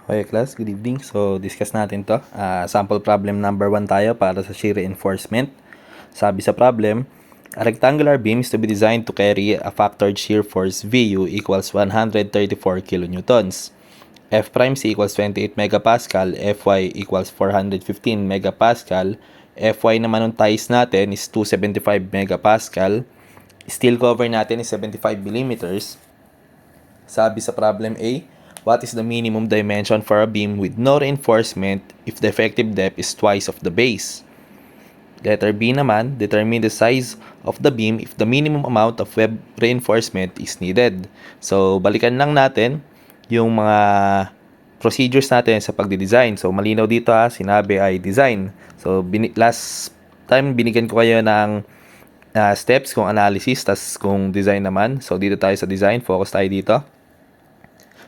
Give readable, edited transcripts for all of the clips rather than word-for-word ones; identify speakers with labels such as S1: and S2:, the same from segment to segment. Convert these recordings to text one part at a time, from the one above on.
S1: Okay class, good evening. So discuss natin to. Sample problem number 1 tayo para sa shear reinforcement. Sabi sa problem, a rectangular beam is to be designed to carry a factored shear force VU equals 134 kilonewtons. F prime C equals 28 megapascal, Fy equals 415 megapascal, Fy naman ng ties natin is 275 megapascal, steel cover natin is 75 millimeters. Sabi sa problem A, what is the minimum dimension for a beam with no reinforcement if the effective depth is twice of the base? Letter B naman, determine the size of the beam if the minimum amount of web reinforcement is needed. So, balikan lang natin yung mga procedures natin sa pagdi-design. So, malinaw dito sinabi ay design. So, last time binigyan ko kayo ng steps kung analysis, tas kung design naman. So, dito tayo sa design, focus tayo dito.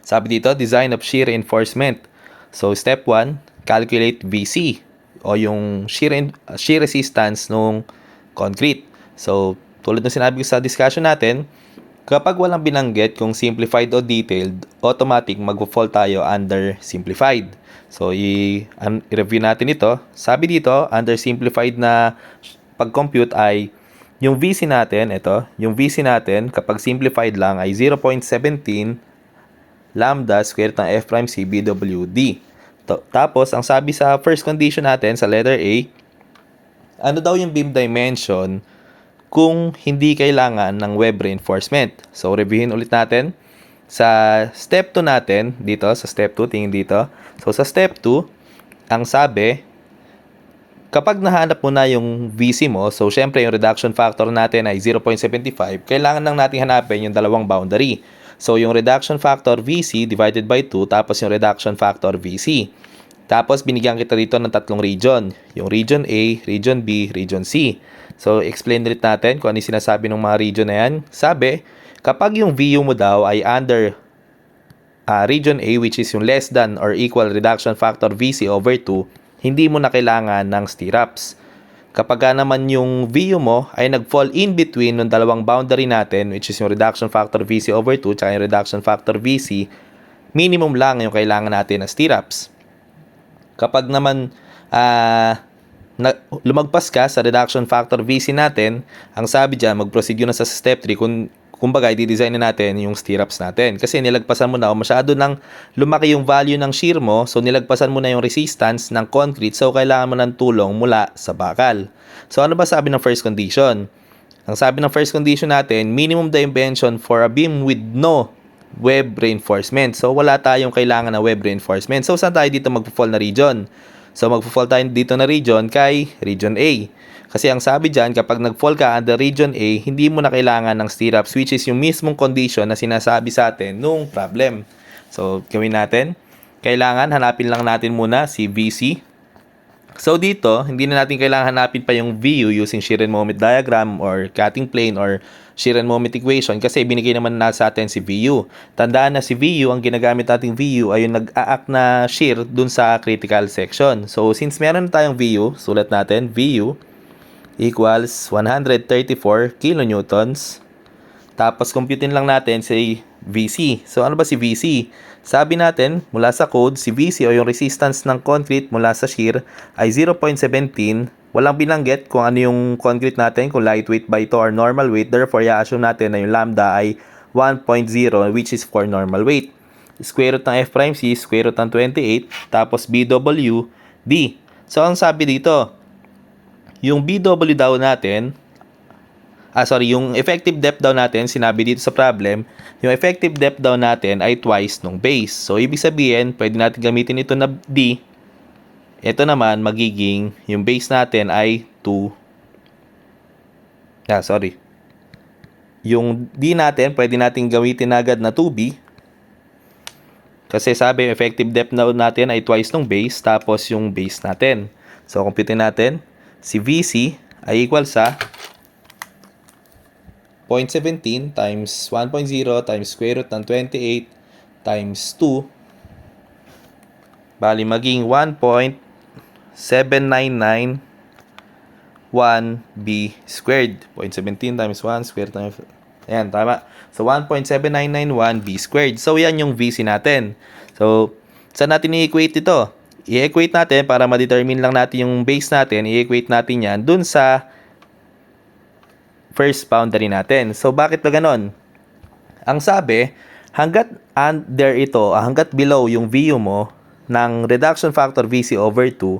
S1: Sabi dito, design of shear reinforcement. So, step 1, calculate VC o yung shear resistance ng concrete. So, tulad ng sinabi ko sa discussion natin, kapag walang binanggit kung simplified o detailed, automatic mag-fall tayo under simplified. So, i-review natin ito. Sabi dito, under simplified na pag-compute ay yung VC natin, yung VC natin kapag simplified lang ay 0.17 lambda square ng F prime C BWD. Tapos, ang sabi sa first condition natin, sa letter A, ano daw yung beam dimension kung hindi kailangan ng web reinforcement. So, reviewin ulit natin. Sa step 2 natin, dito, sa step 2, tingin dito. So, sa step 2, ang sabi, kapag nahanap mo na yung VC mo, so, syempre, yung reduction factor natin ay 0.75, kailangan lang natin hanapin yung dalawang boundary. So, yung reduction factor VC divided by 2, tapos yung reduction factor VC. Tapos, binigyan kita dito ng tatlong region. Yung region A, region B, region C. So, explain ulit natin kung ano yung sinasabi ng mga region na yan. Sabi, kapag yung VU mo daw ay under region A, which is yung less than or equal reduction factor VC over 2, hindi mo na kailangan ng stirrups. Kapag naman yung VU mo ay nag-fall in between ng dalawang boundary natin, which is yung reduction factor VC over 2 tsaka yung reduction factor VC, minimum lang yung kailangan natin na stirrups. Kapag naman lumagpas ka sa reduction factor VC natin, ang sabi dyan, mag-proceed na sa step 3 kumbaga, i-design na natin yung stirrups natin. Kasi nilagpasan mo na, o masyado nang lumaki yung value ng shear mo, so nilagpasan mo na yung resistance ng concrete, so kailangan mo ng tulong mula sa bakal. So ano ba sabi ng first condition? Ang sabi ng first condition natin, minimum dimension for a beam with no web reinforcement. So wala tayong kailangan na web reinforcement. So saan tayo dito mag-fall na region? So mag-fall tayo dito na region kay region A. Kasi ang sabi dyan, kapag nag-fall ka under region A, hindi mo na kailangan ng stirrups, which is yung mismong condition na sinasabi sa atin nung problem. So, gawin natin. Kailangan, hanapin lang natin muna si VC. So, dito, hindi na natin kailangan hanapin pa yung VU using shear and moment diagram or cutting plane or shear and moment equation kasi binigay naman na sa atin si VU. Tandaan na si VU, ang ginagamit nating VU ay yung nag-a-act na shear dun sa critical section. So, since meron tayong VU, sulat natin, VU equals 134 kilonewtons. Tapos, computein lang natin si VC. So, ano ba si VC? Sabi natin, mula sa code, si VC o yung resistance ng concrete mula sa shear ay 0.17. Walang binanggit kung ano yung concrete natin, kung lightweight ba ito or normal weight. Therefore, i-assume natin na yung lambda ay 1.0, which is for normal weight. Square root ng F prime C, square root ng 28, tapos BW, D. So, ang sabi dito, yung BW daw natin, yung effective depth daw natin, sinabi dito sa problem, yung effective depth daw natin ay twice nung base. So, ibig sabihin, pwede natin gamitin ito na D. Ito naman, magiging, yung base natin ay 2. Yung D natin, pwede natin gamitin agad na 2B. Kasi sabi, yung effective depth daw natin ay twice nung base, tapos yung base natin. So, compute natin. Si VC ay equal sa 0.17 times 1.0 times square root ng 28 times 2. Bali, maging 1.7991 B squared. 0.17 times 1 square root ng... Ayan, tama. So, 1.7991 B squared. So, yan yung VC natin. So, Saan natin i-equate ito? I-equate natin para ma-determine lang natin yung base natin. I-equate natin yan dun sa first boundary natin. So, bakit ba ganon? Ang sabi, hanggat under ito, hanggat below yung VU mo ng reduction factor VC over 2,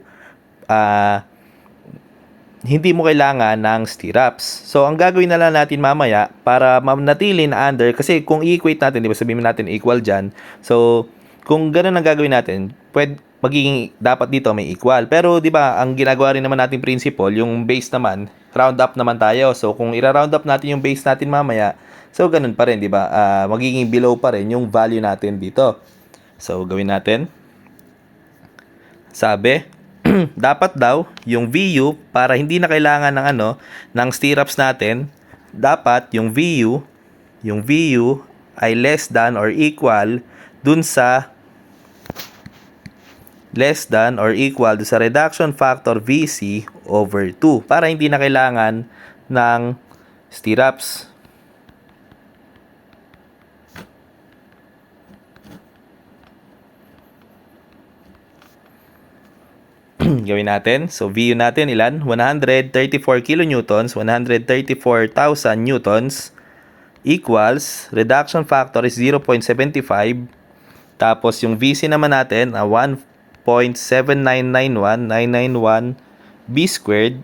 S1: hindi mo kailangan ng stirrups. So, ang gagawin na lang natin mamaya para manatili na under, kasi kung i-equate natin, di ba sabihin natin equal dyan. So, kung ganun ang gagawin natin, magiging dapat dito may equal. Pero, di ba, ang ginagawa rin naman natin principle, yung base naman, round up naman tayo. So, kung i-round up natin yung base natin mamaya, so, ganun pa rin, di ba? Magiging below pa rin yung value natin dito. So, gawin natin. Sabi, dapat daw yung VU para hindi na kailangan ng ng stirrups natin, dapat yung VU ay less than or equal dun sa reduction factor VC over 2 para hindi na kailangan ng stirrups. Gawin natin. So, VU natin ilan? 134 kilonewtons, 134,000 newtons equals, reduction factor is 0.75. Tapos, yung VC naman natin, 1.7991991 B squared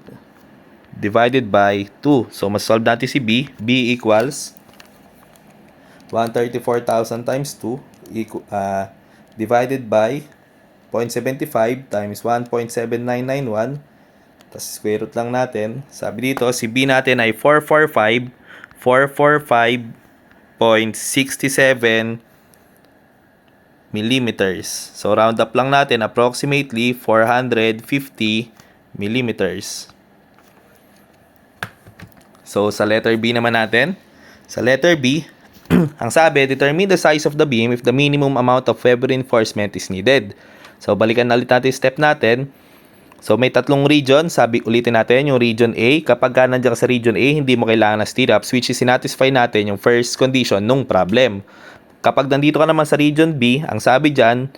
S1: divided by 2. So, mas-solve natin si B. B equals 134,000 times 2 divided by 0.75 times 1.7991. Tapos square root lang natin. Sabi dito, si B natin ay 445.67 millimeters. So, round up lang natin, approximately 450 millimeters. So, sa letter B naman natin. Sa letter B, ang sabi, determine the size of the beam if the minimum amount of Weber reinforcement is needed. So, balikan na ulit natin yung step natin. So, may tatlong region. Sabi, ulitin natin yung region A. Kapag nandiyan ka sa region A, hindi mo kailangan ng stirrups, which is sinatisfy natin yung first condition nung problem. Kapag nandito ka naman sa region B, ang sabi dyan,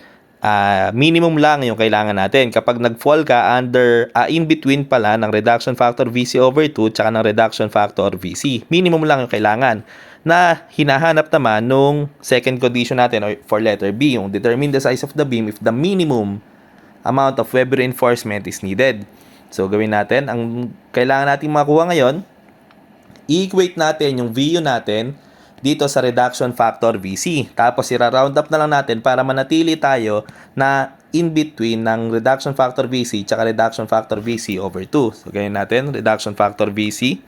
S1: minimum lang yung kailangan natin. Kapag nag-fall ka under, in between pala ng reduction factor VC over 2 tsaka ng reduction factor VC. Minimum lang yung kailangan. Na hinahanap naman nung second condition natin or for letter B, yung determine the size of the beam if the minimum amount of Weber reinforcement is needed. So, gawin natin. Ang kailangan natin makuha ngayon, i-equate natin yung VU natin dito sa reduction factor VC. Tapos, i-round up na lang natin para manatili tayo na in between ng reduction factor VC tsaka reduction factor VC over 2. So, gawin natin, reduction factor VC.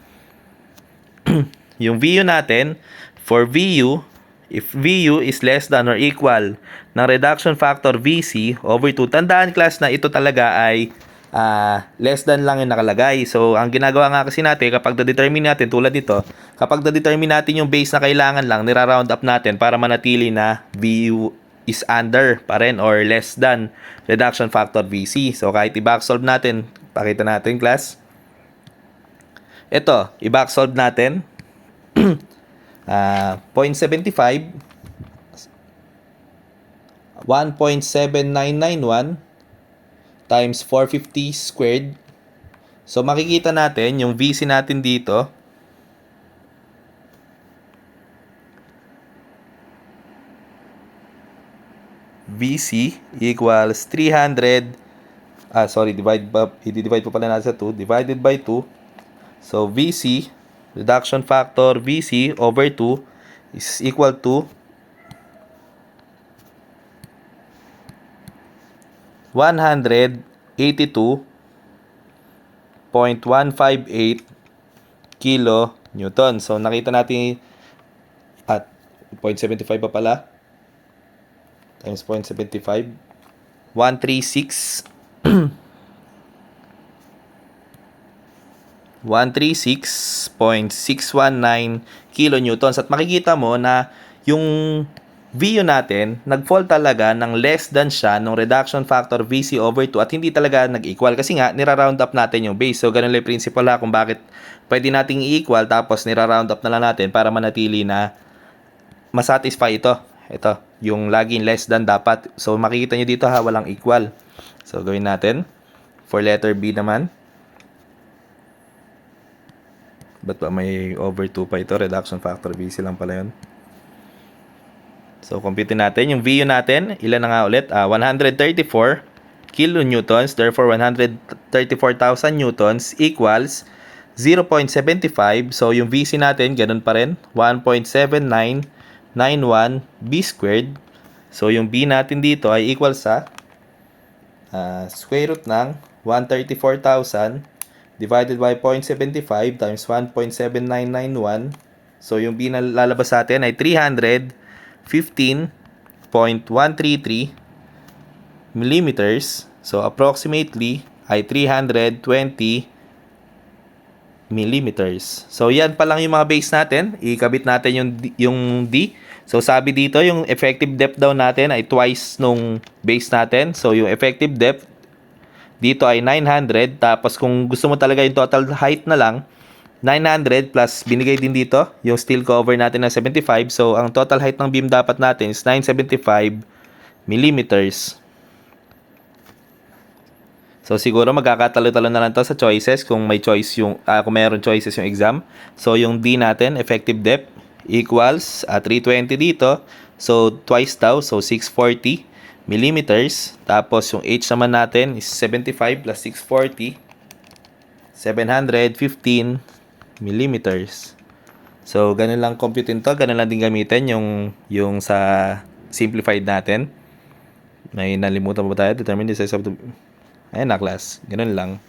S1: Yung VU natin, for VU, if VU is less than or equal ng reduction factor VC over 2, tandaan class na ito talaga ay less than lang yung nakalagay. So, ang ginagawa nga kasi natin, kapag na-determine natin, tulad dito, kapag na-determine natin yung base na kailangan lang, nira-round up natin para manatili na VU is under pa rin or less than reduction factor VC. So, kahit i-back solve natin, pakita natin class. Ito, i-back solve natin. 0.75 1.7991 times 450 squared. So, makikita natin yung VC natin dito. VC equals 300. I-divide pa pala natin sa 2. Divided by 2. So, VC, reduction factor VC over 2 is equal to 182.158 kilo Newton. So, nakita natin at 0.75 pa pala times 0.75 136 136.619 kilonewtons. At makikita mo na yung VU natin, nag-fall talaga ng less than siya ng reduction factor VC over 2 at hindi talaga nag-equal. Kasi nga, nira-round up natin yung base. So, ganun lang yung principle kung bakit pwede nating i-equal tapos nira-round up na lang natin para manatili na masatisfy ito. ito, yung laging less than dapat. So, makikita nyo dito ha, walang equal. So, gawin natin. For letter B naman. Ba't ba may over 2 pa ito? Reduction factor BC lang pala yun. So, compute natin. Yung VU natin, ilan na nga ulit? 134 kilonewtons. Therefore, 134,000 newtons equals 0.75. So, yung VC natin, ganun pa rin. 1.7991 B squared. So, yung B natin dito ay equal sa square root ng 134,000 divided by 0.75 times 1.7991. So, yung B na lalabas sa atin ay 315.133 millimeters. So, approximately ay 320 millimeters. So, yan pa lang yung mga base natin. Ikabit natin yung D. So, sabi dito, yung effective depth daw natin ay twice nung base natin. So, yung effective depth dito ay 900. Tapos, kung gusto mo talaga yung total height na lang, 900 plus binigay din dito yung steel cover natin na 75. So, ang total height ng beam dapat natin is 975 millimeters. So, siguro magkakatalo-talo na lang to sa choices kung may choice kung mayroon choices yung exam. So, yung D natin, effective depth, equals 320 dito. So, twice daw. So, 640 millimeters. Tapos, yung H naman natin is 75 plus 640. 715 millimeters. So, ganun lang computin to. Ganun lang din gamitin yung sa simplified natin. May nalimutan pa ba tayo? Determine the size of the... Ayan na, class. Ganun lang.